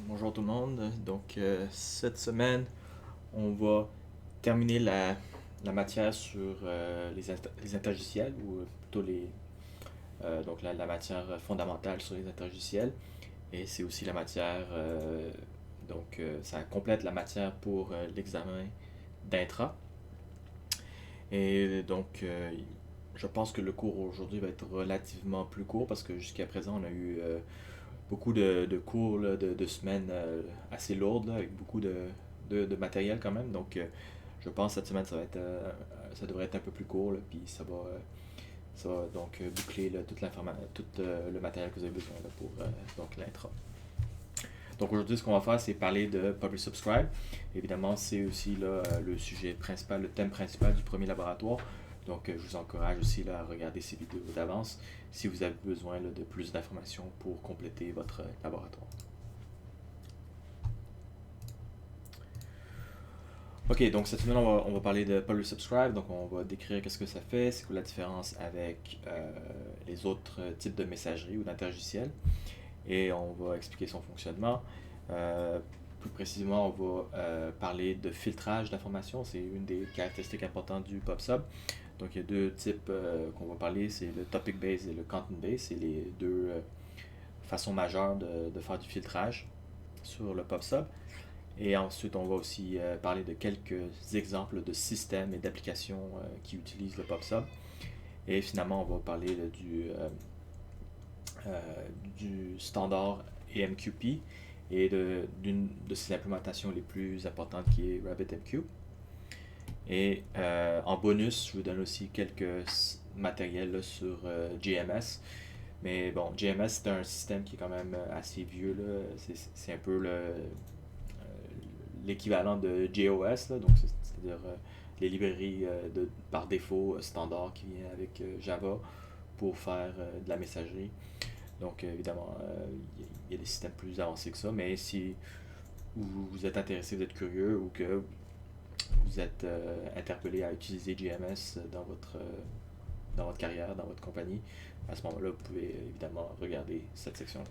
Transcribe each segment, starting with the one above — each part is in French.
Bonjour tout le monde. Donc, cette semaine, on va terminer la matière sur les interstitiels, ou plutôt donc la matière fondamentale sur les interstitiels. Et c'est aussi la matière, ça complète la matière pour l'examen d'intra. Et donc, je pense que le cours aujourd'hui va être relativement plus court parce que jusqu'à présent, on a eu beaucoup de cours là, de semaines assez lourdes là, avec beaucoup de matériel quand même. Donc, je pense que cette semaine, ça devrait être un peu plus court, là, puis ça va donc boucler là, tout le matériel que vous avez besoin là, pour donc l'intra. Donc aujourd'hui, ce qu'on va faire, c'est parler de Publish Subscribe. Évidemment, c'est aussi là, le sujet principal, le thème principal du premier laboratoire. Donc, je vous encourage aussi là, à regarder ces vidéos d'avance si vous avez besoin là, de plus d'informations pour compléter votre laboratoire. Ok, donc cette semaine, on va parler de Publish Subscribe. Donc, on va décrire qu'est-ce que ça fait, c'est quoi la différence avec les autres types de messagerie ou d'interlogiciels. Et on va expliquer son fonctionnement. Euh, Plus précisément, on va parler de filtrage d'informations. C'est une des caractéristiques importantes du PubSub. Donc, il y a deux types qu'on va parler, c'est le topic based et le content based. C'est les deux façons majeures de faire du filtrage sur le PubSub. Et ensuite, on va aussi parler de quelques exemples de systèmes et d'applications qui utilisent le PubSub. Et finalement, on va parler du standard AMQP et d'une de ses implémentations les plus importantes qui est RabbitMQ. Et en bonus, je vous donne aussi quelques matériels là, sur GMS. Mais bon, GMS, c'est un système qui est quand même assez vieux. C'est un peu l'équivalent de JOS, là, donc c'est-à-dire les librairies par défaut standard qui viennent avec Java pour faire de la messagerie. Donc évidemment, il y a des systèmes plus avancés que ça, mais si vous êtes intéressé, vous êtes curieux ou que vous êtes interpellé à utiliser GMS dans votre carrière, dans votre compagnie, à ce moment-là, vous pouvez évidemment regarder cette section.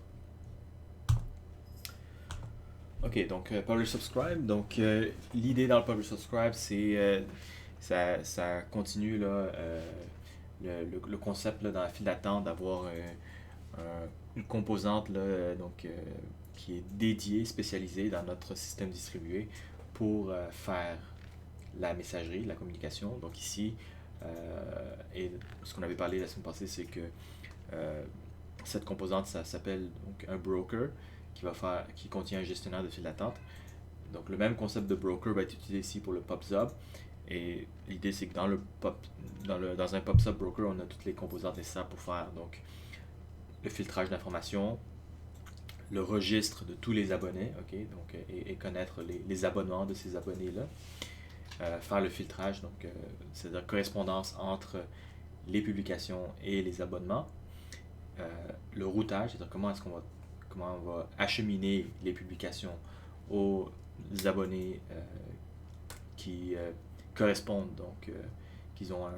Ok, donc Publish Subscribe. Donc l'idée dans le Publish Subscribe, c'est ça continue là, le concept là, dans la file d'attente d'avoir une composante là, qui est dédiée, spécialisée dans notre système distribué pour faire la messagerie, la communication. Donc ici, et ce qu'on avait parlé la semaine passée, c'est que euh, cette composante, ça s'appelle donc un broker qui contient un gestionnaire de file d'attente. Donc le même concept de broker va être utilisé ici pour le PubSub. Et l'idée, c'est que dans un PubSub broker, on a toutes les composantes nécessaires pour faire donc le filtrage d'informations, le registre de tous les abonnés, ok, donc, et connaître les abonnements de ces abonnés-là. Faire le filtrage, donc c'est-à-dire correspondance entre les publications et les abonnements. Euh, le routage, c'est-à-dire comment on va acheminer les publications aux abonnés qui correspondent, donc qu'ils ont un,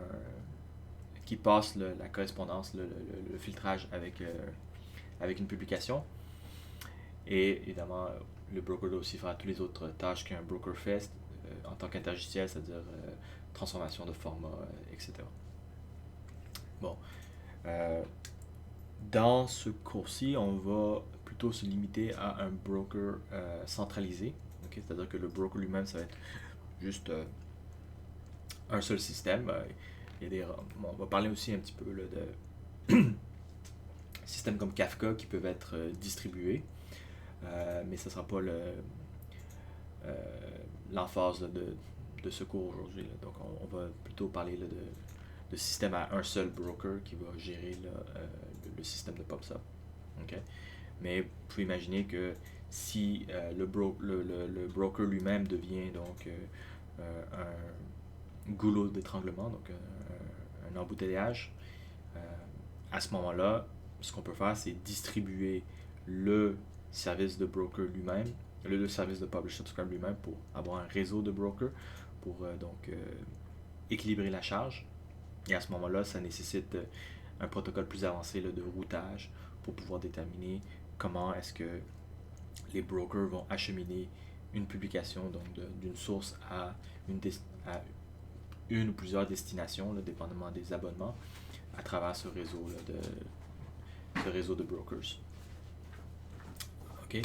qui passent la correspondance, le filtrage avec une publication. Et évidemment, le broker doit aussi faire toutes les autres tâches qu'un broker fait en tant qu'interstitiel, c'est-à-dire transformation de format, etc. Bon. Euh, Dans ce cours-ci, on va plutôt se limiter à un broker centralisé. Okay? C'est-à-dire que le broker lui-même, ça va être juste un seul système. Bon, on va parler aussi un petit peu là, de systèmes comme Kafka qui peuvent être distribués, mais ce ne sera pas euh, l'emphase de ce cours aujourd'hui. Donc, on va plutôt parler là, de système à un seul broker qui va gérer là, le système de PubSub. Okay? Mais vous pouvez imaginer que si le broker lui-même devient donc un goulot d'étranglement, donc un embouteillage, euh, à ce moment-là, ce qu'on peut faire, c'est distribuer le service de broker lui-même, le service de Publish Subscribe lui-même pour avoir un réseau de brokers pour équilibrer la charge. Et à ce moment-là, ça nécessite un protocole plus avancé là, de routage pour pouvoir déterminer comment est-ce que les brokers vont acheminer une publication donc d'une source à à une ou plusieurs destinations, là, dépendamment des abonnements, à travers ce réseau de brokers. OK?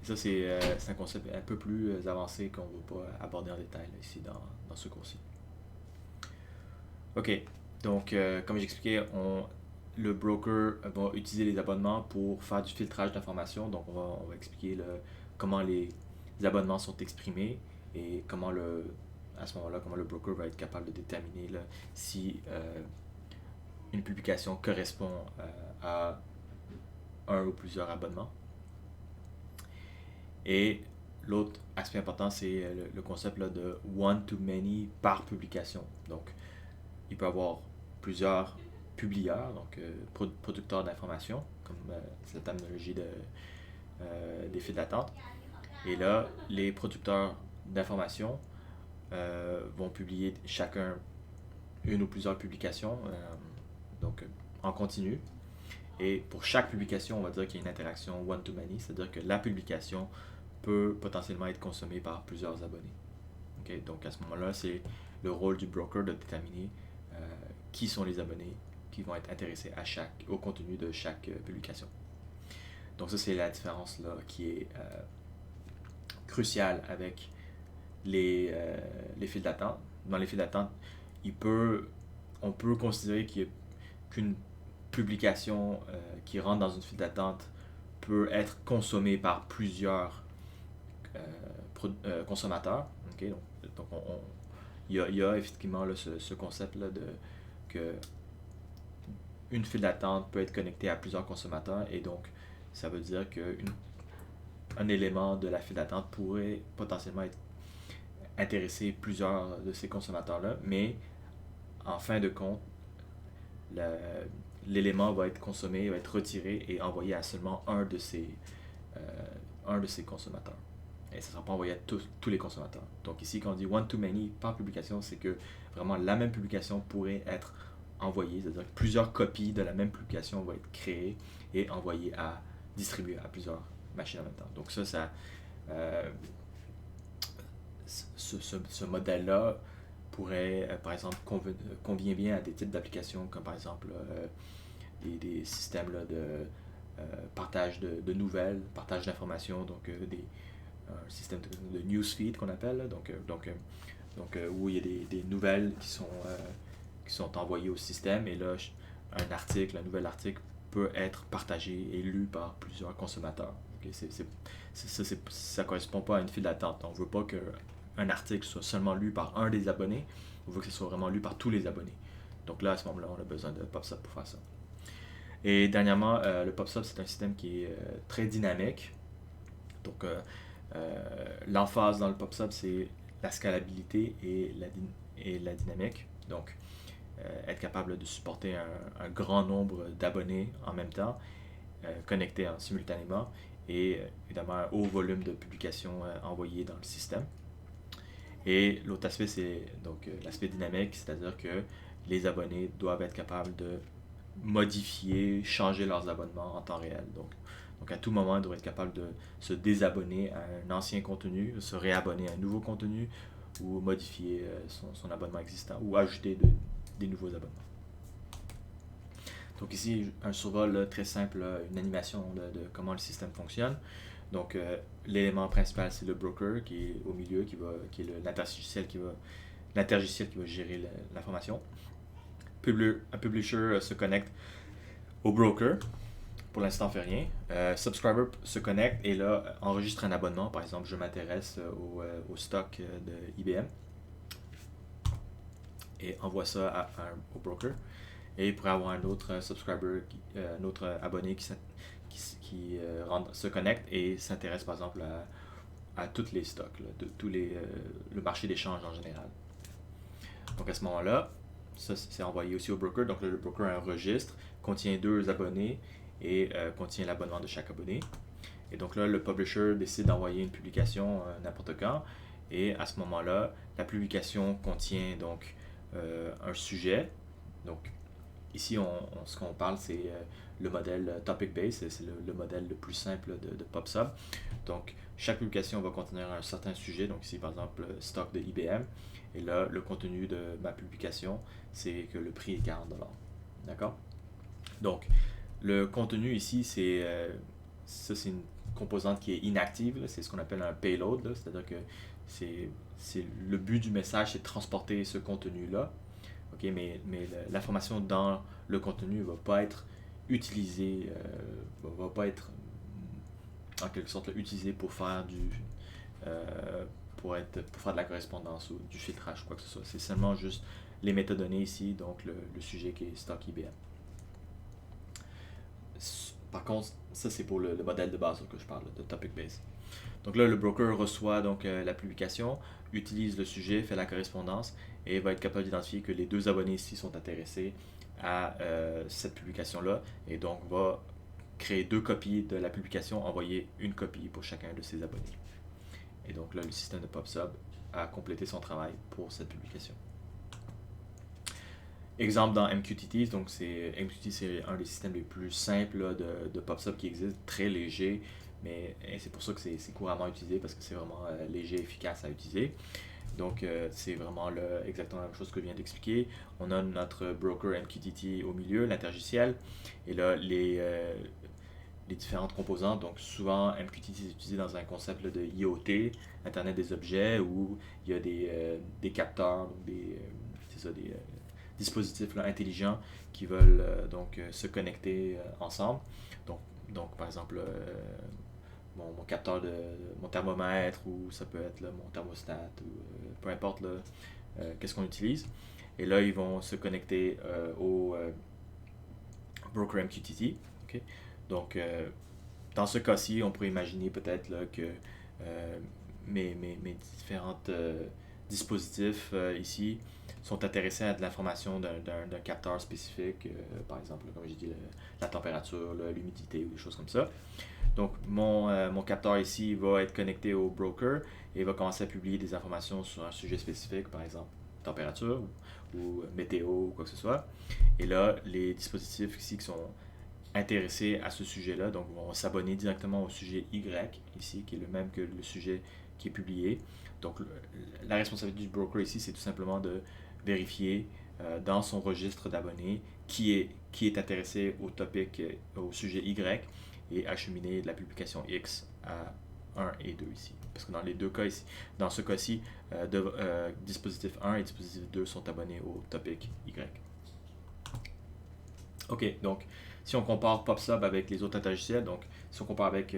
Ça, c'est un concept un peu plus avancé qu'on ne va pas aborder en détail là, ici dans ce cours-ci. OK. Donc, comme j'expliquais, le broker va utiliser les abonnements pour faire du filtrage d'informations. Donc, on va expliquer comment les abonnements sont exprimés et à ce moment-là, comment le broker va être capable de déterminer là, si une publication correspond à un ou plusieurs abonnements. Et l'autre aspect important, c'est le concept là, de one-to-many par publication. Donc, il peut y avoir plusieurs publieurs, donc producteurs d'informations, comme c'est la terminologie des files d'attente. Et là, les producteurs d'informations vont publier chacun une ou plusieurs publications, donc en continu. Et pour chaque publication, on va dire qu'il y a une interaction one-to-many, c'est-à-dire que la publication peut potentiellement être consommée par plusieurs abonnés. Okay? Donc à ce moment-là, c'est le rôle du broker de déterminer qui sont les abonnés qui vont être intéressés au contenu de chaque publication. Donc ça, c'est la différence là, qui est cruciale avec les files d'attente. Dans les files d'attente, on peut considérer qu'une publication qui rentre dans une file d'attente peut être consommée par plusieurs consommateurs. Okay? Donc il y a effectivement là, ce concept-là que une file d'attente peut être connectée à plusieurs consommateurs et donc ça veut dire qu'un élément de la file d'attente pourrait potentiellement intéresser plusieurs de ces consommateurs-là, mais en fin de compte, l'élément va être consommé, va être retiré et envoyé à seulement un de ces consommateurs. Et ça ne sera pas envoyé à tous les consommateurs. Donc ici, quand on dit one-to-many par publication, c'est que vraiment la même publication pourrait être envoyée, c'est-à-dire que plusieurs copies de la même publication vont être créées et envoyées distribuées à plusieurs machines en même temps. Donc ça ce modèle-là pourrait, par exemple, convient bien à des types d'applications comme par exemple des systèmes là, de partage de nouvelles, partage d'informations, donc un système de newsfeed qu'on appelle, là, donc où il y a des nouvelles qui sont envoyées au système et là, un nouvel article peut être partagé et lu par plusieurs consommateurs. Okay? Ça ne correspond pas à une file d'attente. On ne veut pas qu'un article soit seulement lu par un des abonnés, on veut que ce soit vraiment lu par tous les abonnés. Donc là, à ce moment-là, on a besoin de PubSub pour faire ça. Et dernièrement, le PubSub, c'est un système qui est très dynamique. Donc, l'emphase dans le PubSub, c'est la scalabilité et la dynamique. Donc, être capable de supporter un grand nombre d'abonnés en même temps, connectés simultanément, et évidemment un haut volume de publications envoyées dans le système. Et l'autre aspect, c'est donc l'aspect dynamique, c'est-à-dire que les abonnés doivent être capables de modifier, changer leurs abonnements en temps réel. Donc à tout moment, ils doivent être capables de se désabonner à un ancien contenu, se réabonner à un nouveau contenu ou modifier son abonnement existant ou ajouter des nouveaux abonnements. Donc ici, un survol là, très simple, là, une animation de comment le système fonctionne. Donc l'élément principal, c'est le broker qui est au milieu, qui est l'interstitiel qui va gérer l'information. Un publisher se connecte au broker. Pour l'instant, on ne fait rien. Subscriber se connecte et là, enregistre un abonnement. Par exemple, je m'intéresse au stock de IBM et envoie ça au broker. Et il pourrait avoir un autre subscriber, un autre abonné qui se connecte et s'intéresse par exemple à tous les stocks, là, le marché d'échange en général. Donc à ce moment-là, ça c'est envoyé aussi au broker. Donc le broker a un registre, contient 2 abonnés et contient l'abonnement de chaque abonné. Et donc là, le publisher décide d'envoyer une publication n'importe quand. Et à ce moment-là, la publication contient donc un sujet. Donc ici, ce qu'on parle, c'est le modèle topic-based, c'est le modèle le plus simple de PubSub. Donc, chaque publication va contenir un certain sujet. Donc, ici, par exemple, le stock de IBM. Et là, le contenu de ma publication, c'est que le prix est 40$. D'accord? Donc, le contenu ici, c'est une composante qui est inactive. C'est ce qu'on appelle un payload. C'est-à-dire que le but du message, c'est de transporter ce contenu-là. Okay, mais l'information dans le contenu ne va pas être utilisée, va pas être en quelque sorte utilisée pour faire pour faire de la correspondance ou du filtrage, quoi que ce soit. C'est seulement juste les métadonnées ici, donc le sujet qui est stock IBM. Par contre, ça c'est pour le modèle de base que je parle, de topic base. Donc là, le broker reçoit donc la publication, utilise le sujet, fait la correspondance et va être capable d'identifier que les deux abonnés ici sont intéressés à cette publication-là et donc va créer 2 copies de la publication, envoyer une copie pour chacun de ses abonnés. Et donc là, le système de PubSub a complété son travail pour cette publication. Exemple dans MQTT, donc MQTT c'est un des systèmes les plus simples là, de PubSub qui existe, très léger, mais c'est pour ça que c'est couramment utilisé parce que c'est vraiment léger et efficace à utiliser. Donc c'est vraiment exactement la même chose que je viens d'expliquer. On a notre broker MQTT au milieu, l'intergiciel, et là les différentes composantes. Donc souvent MQTT est utilisé dans un concept là, de IoT, Internet des objets, où il y a des capteurs, donc des dispositifs là, intelligents qui veulent se connecter ensemble. Donc par exemple mon capteur mon thermomètre, ou ça peut être là, mon thermostat, ou peu importe qu'est-ce qu'on utilise. Et là, ils vont se connecter au broker MQTT. Okay? Donc, dans ce cas-ci, on pourrait imaginer peut-être là, que mes différents dispositifs ici sont intéressés à de l'information d'un capteur spécifique, par exemple, comme j'ai dit, la température, l'humidité ou des choses comme ça. Donc, mon capteur ici va être connecté au broker et va commencer à publier des informations sur un sujet spécifique, par exemple température ou météo ou quoi que ce soit. Et là, les dispositifs ici qui sont intéressés à ce sujet-là, donc vont s'abonner directement au sujet Y ici, qui est le même que le sujet qui est publié. Donc, la responsabilité du broker ici, c'est tout simplement de vérifier dans son registre d'abonnés qui est intéressé au topic, au sujet Y, et acheminer de la publication X à 1 et 2 ici. Parce que dans les deux cas ici, dans ce cas-ci, dispositif 1 et dispositif 2 sont abonnés au topic Y. Ok, donc si on compare PubSub avec les autres interlogiciels, donc si on compare avec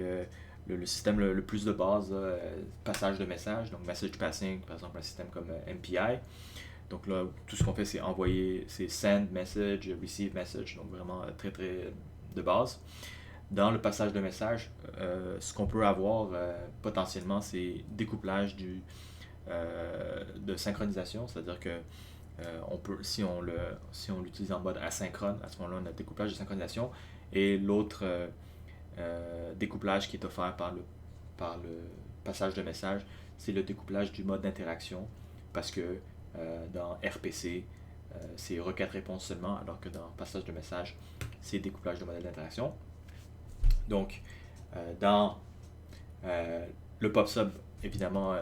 le système le plus de base, passage de message, donc message passing, par exemple un système comme MPI. Donc là, tout ce qu'on fait, c'est envoyer, c'est send message, receive message, donc vraiment très très de base. Dans le passage de message, ce qu'on peut avoir potentiellement, c'est découplage de synchronisation, c'est-à-dire que si on l'utilise en mode asynchrone, à ce moment-là, on a découplage de synchronisation, et l'autre découplage qui est offert par le passage de message, c'est le découplage du mode d'interaction, parce que dans RPC, c'est requête-réponse seulement, alors que dans passage de message, c'est découplage de modèle d'interaction. Donc, dans le PubSub, évidemment,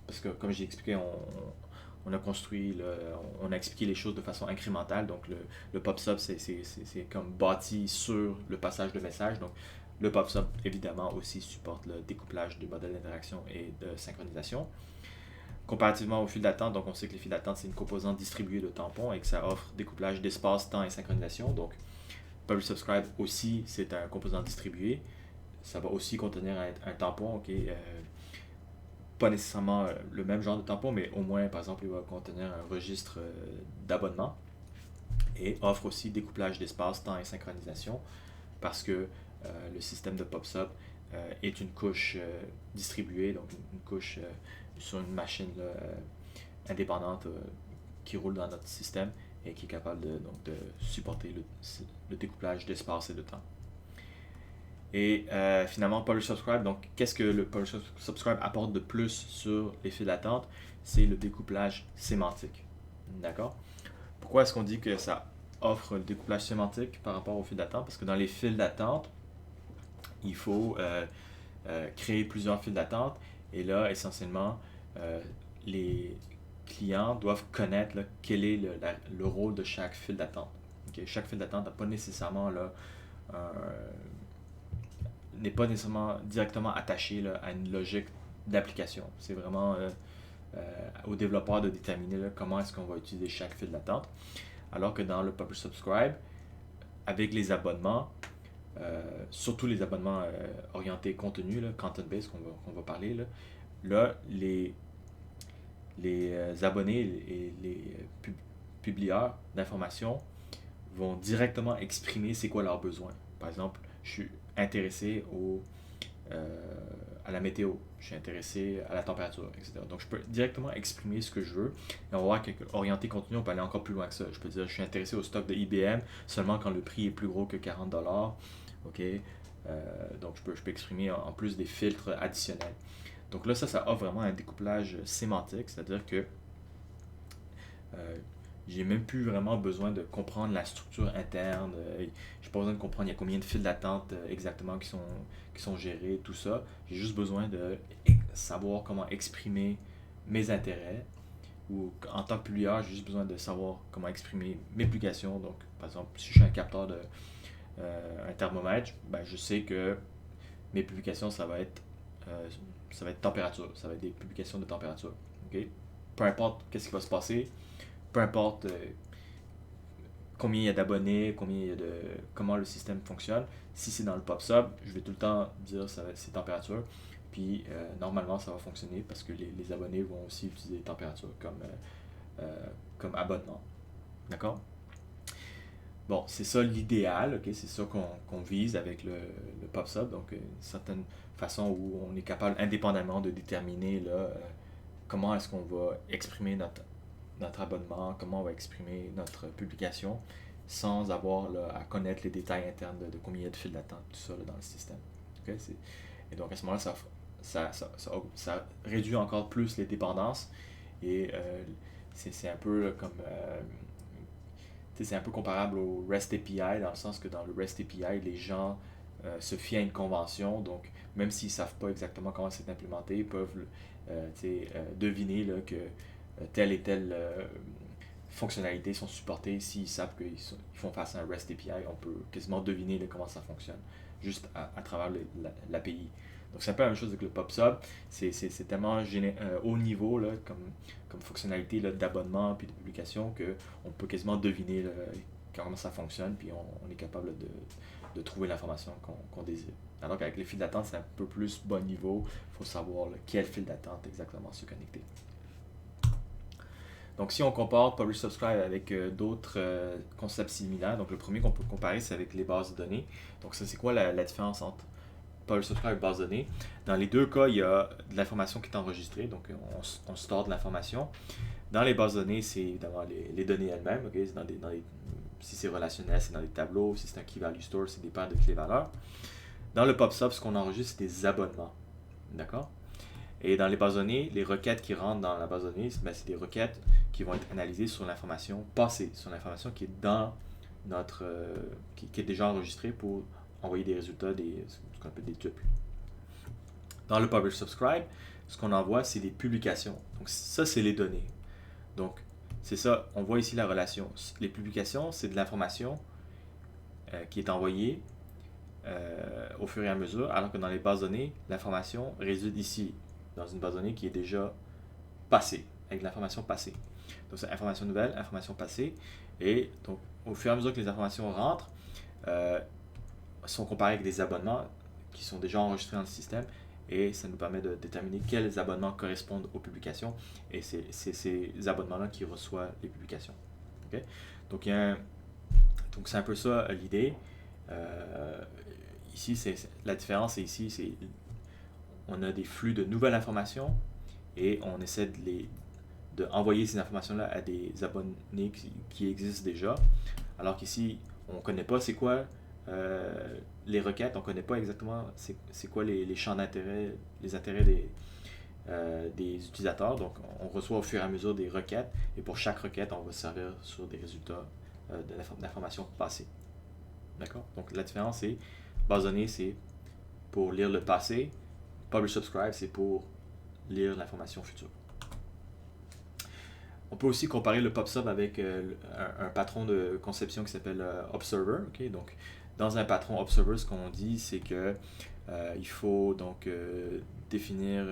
parce que comme j'ai expliqué, on a construit, on a expliqué les choses de façon incrémentale. Donc, le PubSub, c'est comme bâti sur le passage de message. Donc, le PubSub, évidemment, aussi supporte le découplage du modèle d'interaction et de synchronisation. Comparativement au fil d'attente, donc on sait que les fils d'attente, c'est une composante distribuée de tampons et que ça offre découplage d'espace, temps et synchronisation. Donc, Publish Subscribe aussi, c'est un composant distribué. Ça va aussi contenir un tampon, okay, pas nécessairement le même genre de tampon, mais au moins, par exemple, il va contenir un registre d'abonnement et offre aussi découplage d'espace, temps et synchronisation, parce que le système de PubSub est une couche distribuée, donc une couche sur une machine indépendante qui roule dans notre système et qui est capable de supporter le découplage d'espace et de temps. Et finalement, Publish Subscribe, donc qu'est-ce que le Publish Subscribe apporte de plus sur les files d'attente? C'est le découplage sémantique. D'accord? Pourquoi est-ce qu'on dit que ça offre le découplage sémantique par rapport aux files d'attente? Parce que dans les files d'attente, il faut créer plusieurs files d'attente. Et là, essentiellement, les clients doivent connaître là, quel est le rôle de chaque file d'attente. Okay? Chaque file d'attente n'a pas nécessairement là, n'est pas nécessairement directement attaché là, à une logique d'application. C'est vraiment aux développeurs de déterminer là, comment est-ce qu'on va utiliser chaque file d'attente. Alors que dans le Publish Subscribe, avec les abonnements, surtout les abonnements orientés contenu, content-based qu'on va parler, là les abonnés et les publieurs d'informations vont directement exprimer c'est quoi leurs besoins. Par exemple, je suis intéressé à la météo, je suis intéressé à la température, etc. Donc je peux directement exprimer ce que je veux. Et on va voir qu'orienté contenu, on peut aller encore plus loin que ça. Je peux dire je suis intéressé au stock de IBM seulement quand le prix est plus gros que 40$. OK? Donc je peux exprimer en plus des filtres additionnels. Donc là, ça offre vraiment un découplage sémantique, c'est-à-dire que j'ai même plus vraiment besoin de comprendre la structure interne. J'ai pas besoin de comprendre il y a combien de files d'attente exactement qui sont gérées, tout ça. J'ai juste besoin de savoir comment exprimer mes intérêts. Ou en tant que publieur, j'ai juste besoin de savoir comment exprimer mes publications. Donc, par exemple, si je suis un capteur de un thermomètre, ben, je sais que mes publications, ça va être température. Ça va être des publications de température. Okay? Peu importe qu'est-ce qui va se passer, peu importe combien il y a d'abonnés, comment le système fonctionne. Si c'est dans le PubSub, je vais tout le temps dire c'est température. Puis normalement, ça va fonctionner parce que les abonnés vont aussi utiliser température comme abonnement. D'accord? Bon, c'est ça l'idéal, okay? C'est ça qu'on vise avec le PubSub. Donc, une certaine façon où on est capable indépendamment de déterminer là, comment est-ce qu'on va exprimer notre abonnement, comment on va exprimer notre publication sans avoir là, à connaître les détails internes de combien il y a de files d'attente, tout ça là, dans le système. Okay? Et donc à ce moment-là, ça réduit encore plus les dépendances et c'est un peu là, comme c'est un peu comparable au REST API dans le sens que dans le REST API, les gens se fient à une convention, donc même s'ils ne savent pas exactement comment c'est implémenté, ils peuvent deviner là, que telle et telle fonctionnalité sont supportées. S'ils savent qu'ils font face à un REST API, on peut quasiment deviner là, comment ça fonctionne, juste à travers l'API. Donc c'est un peu la même chose avec le PubSub. C'est tellement haut niveau là, comme fonctionnalité d'abonnement puis de publication qu'on peut quasiment deviner là, comment ça fonctionne, puis on est capable de trouver l'information qu'on désire. Alors qu'avec les files d'attente, c'est un peu plus bas niveau. Il faut savoir là, quel fil d'attente exactement se connecter. Donc si on compare Publish Subscribe avec d'autres concepts similaires, donc le premier qu'on peut comparer, c'est avec les bases de données. Donc ça, c'est quoi la différence entre Publish Subscribe et base de données? Dans les deux cas, il y a de l'information qui est enregistrée, donc on store de l'information. Dans les bases de données, c'est évidemment les données elles-mêmes. Okay? Si c'est relationnel, c'est dans des tableaux. Si c'est un key value store, c'est des paires de clés valeurs. Dans le PubSub, ce qu'on enregistre, c'est des abonnements. D'accord? Et dans les bases de données, les requêtes qui rentrent dans la base de données, c'est des requêtes qui vont être analysées sur l'information passée, sur l'information qui est dans qui est déjà enregistrée pour envoyer des résultats, ce qu'on appelle des tuples. Dans le Publish Subscribe, ce qu'on envoie, c'est des publications. Donc ça, c'est les données. Donc c'est ça, on voit ici la relation. Les publications, c'est de l'information qui est envoyée au fur et à mesure, alors que dans les bases de données, l'information réside ici, dans une base de données qui est déjà passée, avec l'information passée. Donc c'est information nouvelle, information passée, et donc au fur et à mesure que les informations rentrent, sont comparées avec des abonnements qui sont déjà enregistrés dans le système, et ça nous permet de déterminer quels abonnements correspondent aux publications, et c'est ces abonnements-là qui reçoivent les publications. Okay? Donc c'est un peu ça l'idée. Ici, la différence, c'est ici, on a des flux de nouvelles informations et on essaie d'envoyer ces informations-là à des abonnés qui existent déjà. Alors qu'ici, on ne connaît pas c'est quoi les requêtes, on ne connaît pas exactement c'est quoi les champs d'intérêt, les intérêts des utilisateurs. Donc, on reçoit au fur et à mesure des requêtes et pour chaque requête, on va se servir sur des résultats d'informations passées. D'accord? Donc, la différence, c'est base de données, c'est pour lire le passé, Publish Subscribe, c'est pour lire l'information future. On peut aussi comparer le PubSub avec un patron de conception qui s'appelle Observer. Okay? Donc, dans un patron Observer, ce qu'on dit, c'est que il faut donc définir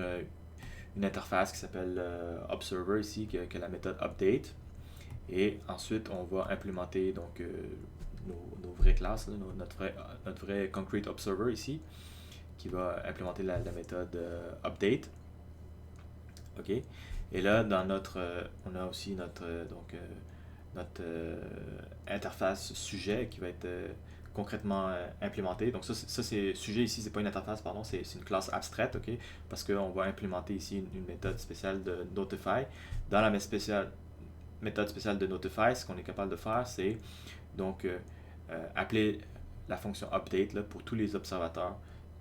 une interface qui s'appelle Observer ici, qui est la méthode update. Et ensuite, on va implémenter donc, nos vraies classes, là, notre vrai Concrete Observer ici, qui va implémenter la méthode update. OK? Et là, dans on a aussi notre interface sujet qui va être concrètement implémentée. Donc ça c'est sujet ici, c'est pas une interface, pardon, c'est une classe abstraite, ok? Parce qu'on va implémenter ici une méthode spéciale de Notify. Dans la méthode spéciale de Notify, ce qu'on est capable de faire, c'est donc appeler la fonction update là, pour tous les observateurs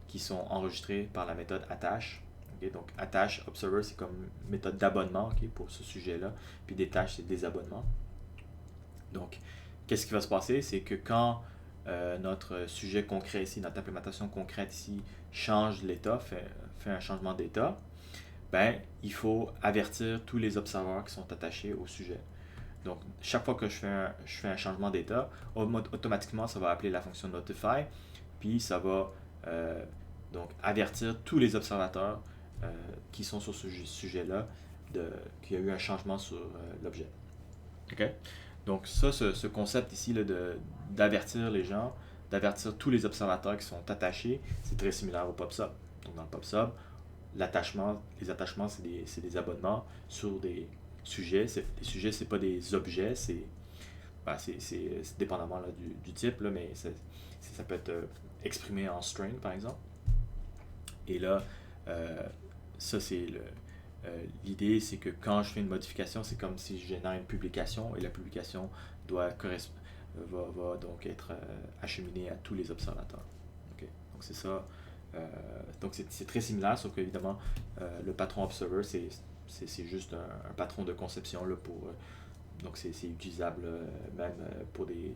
qui sont enregistrés par la méthode attache. Okay, donc, attache observer, c'est comme méthode d'abonnement, okay, pour ce sujet-là. Puis détache, c'est des abonnements. Donc, qu'est-ce qui va se passer? C'est que quand notre sujet concret ici, notre implémentation concrète ici, change l'état, fait un changement d'état, ben, il faut avertir tous les observateurs qui sont attachés au sujet. Donc, chaque fois que je fais un changement d'état, automatiquement, ça va appeler la fonction notify, puis ça va donc avertir tous les observateurs qui sont sur ce sujet-là qu'il y a eu un changement sur l'objet. Okay? Donc ça, ce concept ici là, d'avertir les gens, d'avertir tous les observateurs qui sont attachés, c'est très similaire au PubSub. Donc dans le PubSub, les attachements, c'est des abonnements sur des sujets. Les sujets, c'est pas des objets, c'est dépendamment là, du type, là, mais ça peut être exprimé en string, par exemple. Et là, ça, c'est l'idée, c'est que quand je fais une modification, c'est comme si je génère une publication et la publication va donc être acheminée à tous les observateurs. Okay? Donc c'est ça. Donc c'est très similaire, sauf qu'évidemment, le patron observer, c'est juste un patron de conception là, donc c'est utilisable même pour des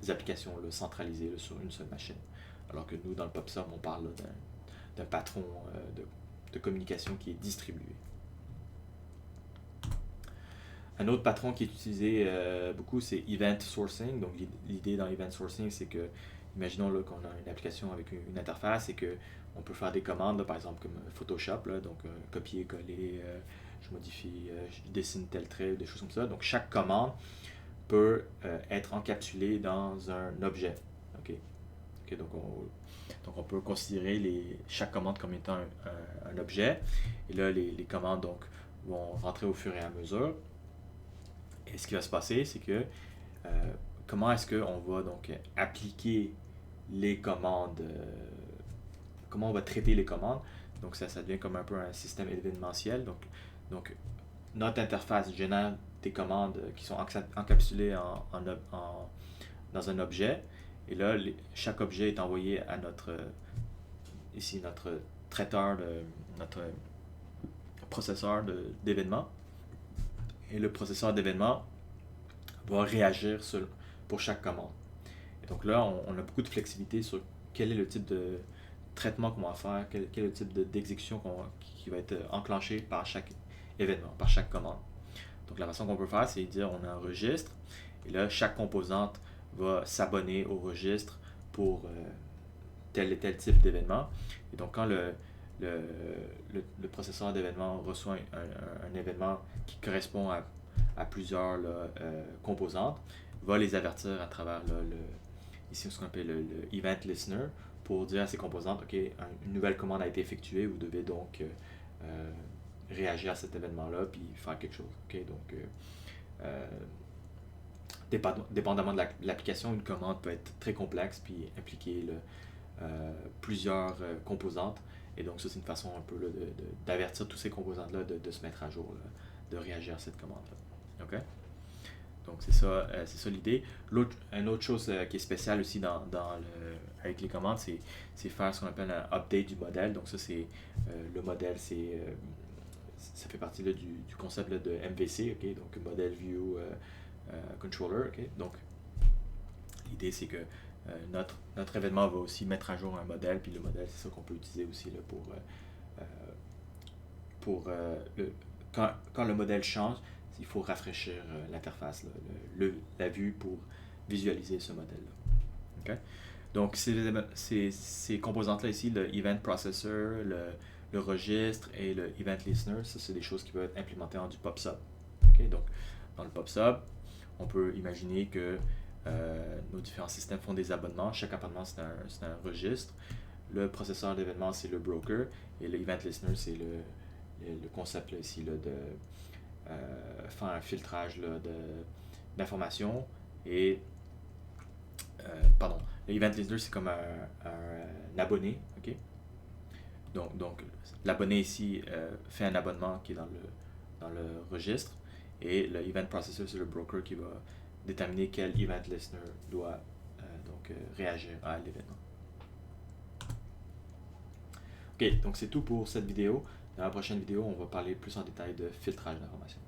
applications là, centralisées là, sur une seule machine. Alors que nous, dans le PubSub, on parle d'un patron de communication qui est distribué. Un autre patron qui est utilisé beaucoup, c'est Event Sourcing. Donc l'idée dans Event Sourcing, c'est que, imaginons là, qu'on a une application avec une interface et qu'on peut faire des commandes, là, par exemple comme Photoshop, là, donc copier, coller, je modifie, je dessine tel trait, des choses comme ça. Donc chaque commande peut être encapsulée dans un objet. Okay, donc on peut considérer chaque commande comme étant un objet. Et là, les commandes donc, vont rentrer au fur et à mesure. Et ce qui va se passer, c'est que comment est-ce qu'on va donc appliquer les commandes, comment on va traiter les commandes. Donc ça devient comme un peu un système événementiel. Donc notre interface génère des commandes qui sont encapsulées dans un objet. Et là, chaque objet est envoyé à notre traiteur, notre processeur d'événements. Et le processeur d'événements va réagir pour chaque commande. Et donc là, on a beaucoup de flexibilité sur quel est le type de traitement qu'on va faire, quel est le type d'exécution qui va être enclenché par chaque événement, par chaque commande. Donc la façon qu'on peut faire, c'est dire on a un registre, et là, chaque composante va s'abonner au registre pour tel et tel type d'événement. Et donc quand le processeur d'événements reçoit un événement qui correspond à plusieurs composantes, va les avertir à travers ici ce qu'on appelle le Event Listener pour dire à ces composantes, ok, une nouvelle commande a été effectuée, vous devez donc réagir à cet événement-là puis faire quelque chose. Okay? Donc dépendamment de l'application, une commande peut être très complexe puis impliquer plusieurs composantes. Et donc ça, c'est une façon un peu là, d'avertir tous ces composantes-là de se mettre à jour, là, de réagir à cette commande-là. OK? Donc c'est ça l'idée. Une autre chose qui est spéciale aussi avec les commandes, c'est faire ce qu'on appelle un update du modèle. Donc ça, c'est le modèle, ça fait partie là, du concept là, de MVC, okay? Donc Model View Controller. Okay? Donc l'idée, c'est que notre événement va aussi mettre à jour un modèle, puis le modèle, c'est ça qu'on peut utiliser aussi là, pour pour quand le modèle change, il faut rafraîchir l'interface, la vue pour visualiser ce modèle-là. OK? Donc, ces composantes-là ici, le Event Processor, le registre et le Event Listener, ça, c'est des choses qui peuvent être implémentées en du PubSub. OK? Donc, dans le PubSub, on peut imaginer que nos différents systèmes font des abonnements. Chaque abonnement, c'est un registre. Le processeur d'événements, c'est le broker. Et le Event Listener, c'est le concept là, ici là, de faire un filtrage là, d'informations. Et, pardon, le Event Listener, c'est comme un abonné. Okay? Donc l'abonné ici fait un abonnement qui est dans le registre. Et le Event Processor, c'est le broker qui va déterminer quel Event Listener doit réagir à l'événement. Ok, donc c'est tout pour cette vidéo. Dans la prochaine vidéo, on va parler plus en détail de filtrage d'informations.